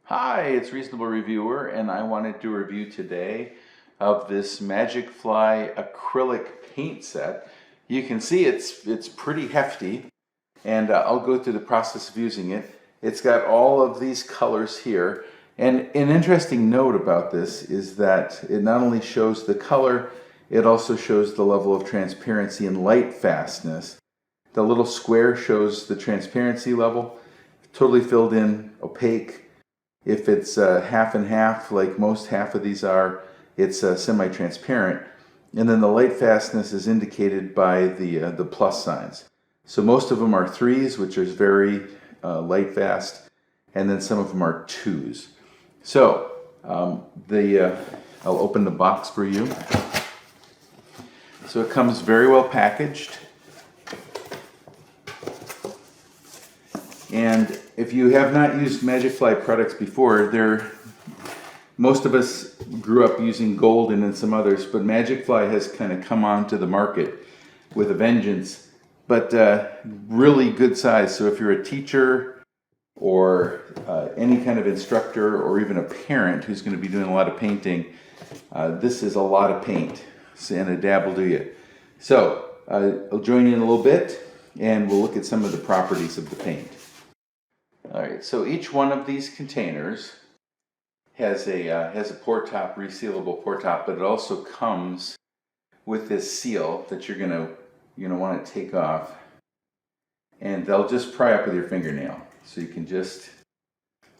Hi, it's Reasonable Reviewer, and I wanted to review today of this Magic Fly acrylic paint set. You can see it's pretty hefty, and I'll go through the process of using it. It's got all of these colors here, and an interesting note about this is that it not only shows the color, it also shows the level of transparency and light fastness. The little square shows the transparency level, totally filled in, opaque. If it's half and half, like most half of these are, it's semi-transparent. And then the light fastness is indicated by the plus signs. So most of them are threes, which is very light fast, and then some of them are twos. So I'll open the box for you. So it comes very well packaged. And if you have not used Magic Fly products before, most of us grew up using Golden and some others, but Magic Fly has kind of come onto the market with a vengeance, but really good size. So if you're a teacher or any kind of instructor or even a parent who's going to be doing a lot of painting, this is a lot of paint, and a dab will do you. So I'll join you in a little bit, and we'll look at some of the properties of the paint. All right, so each one of these containers has a pour top, resealable pour top, but it also comes with this seal that you're gonna want to take off, and they'll just pry up with your fingernail. So you can just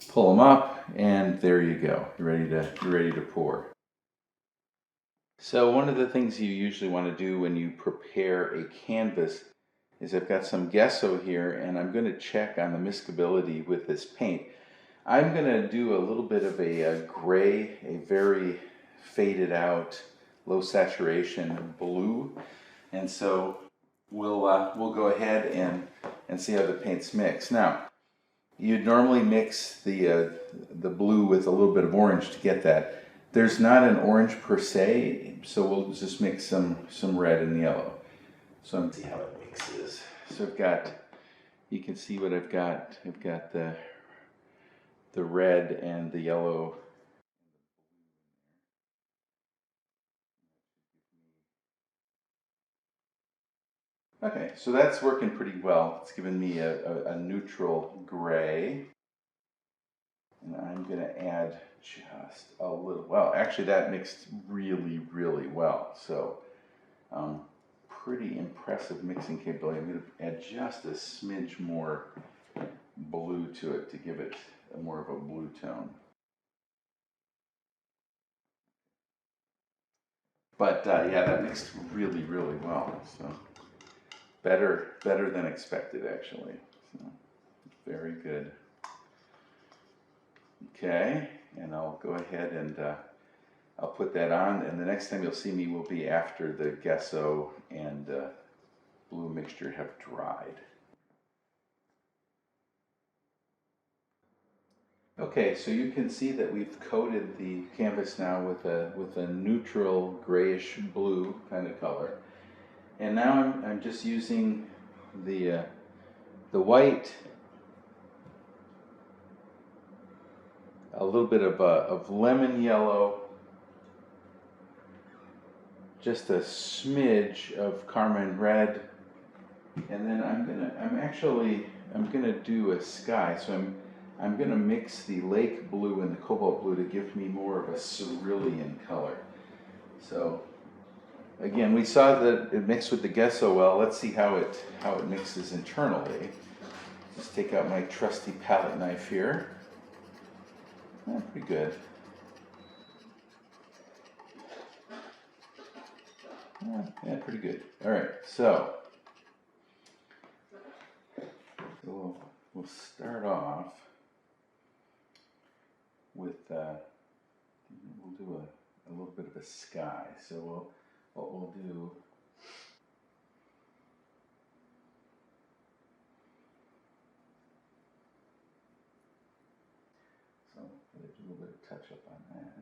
pull them up, and there you go. You're ready to pour. So one of the things you usually want to do when you prepare a canvas is I've got some gesso here, and I'm going to check on the miscibility with this paint. I'm going to do a little bit of a gray, a very faded out, low saturation blue, and so we'll go ahead and see how the paints mix. Now, you'd normally mix the blue with a little bit of orange to get that. There's not an orange per se, so we'll just mix some red and yellow. So I'm going to see how it mixes. So you can see what I've got. I've got the red and the yellow. Okay, so that's working pretty well. It's giving me a neutral gray. And I'm going to add just a little, well, actually that mixed really, really well. So pretty impressive mixing capability. I'm going to add just a smidge more blue to it to give it more of a blue tone. But yeah, that mixed really, really well. So better than expected, actually. So very good. Okay, and I'll go ahead and I'll put that on, and the next time you'll see me will be after the gesso and blue mixture have dried. Okay, so you can see that we've coated the canvas now with a neutral grayish blue kind of color, and now I'm just using the white, a little bit of lemon yellow, just a smidge of carmine red, and then I'm gonna do a sky. So I'm gonna mix the lake blue and the cobalt blue to give me more of a cerulean color. So again, we saw that it mixed with the gesso well. Let's see how it mixes internally. Just take out my trusty palette knife here. Pretty good. Yeah, pretty good. All right, so we'll start off with we'll do a little bit of a sky. So what we'll do. So I'm going to do a little bit of touch up on that.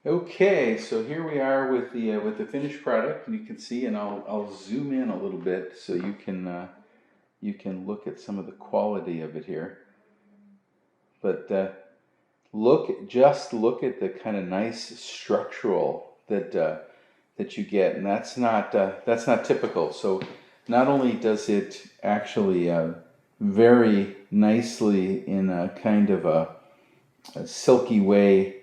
Okay, so here we are with the finished product, and you can see, and I'll zoom in a little bit so you can look at some of the quality of it here. But just look at the kind of nice structural that you get, and that's not typical. So not only does it actually very nicely in a kind of a silky way.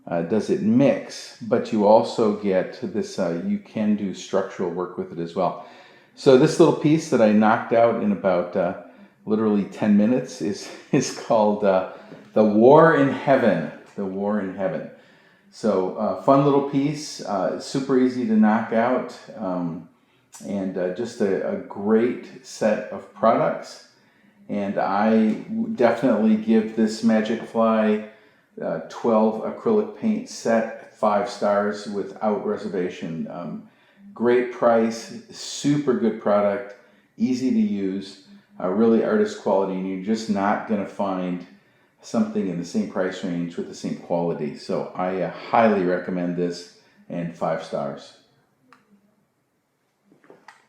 Does it mix, but you also get this, you can do structural work with it as well. So this little piece that I knocked out in about literally 10 minutes is called The War in Heaven. The War in Heaven. So fun little piece, super easy to knock out, and just a great set of products. And I definitely give this Magic Fly 12 acrylic paint set 5 stars without reservation. Great price, super good product, easy to use, really artist quality, and you're just not going to find something in the same price range with the same quality. So I highly recommend this, and 5 stars.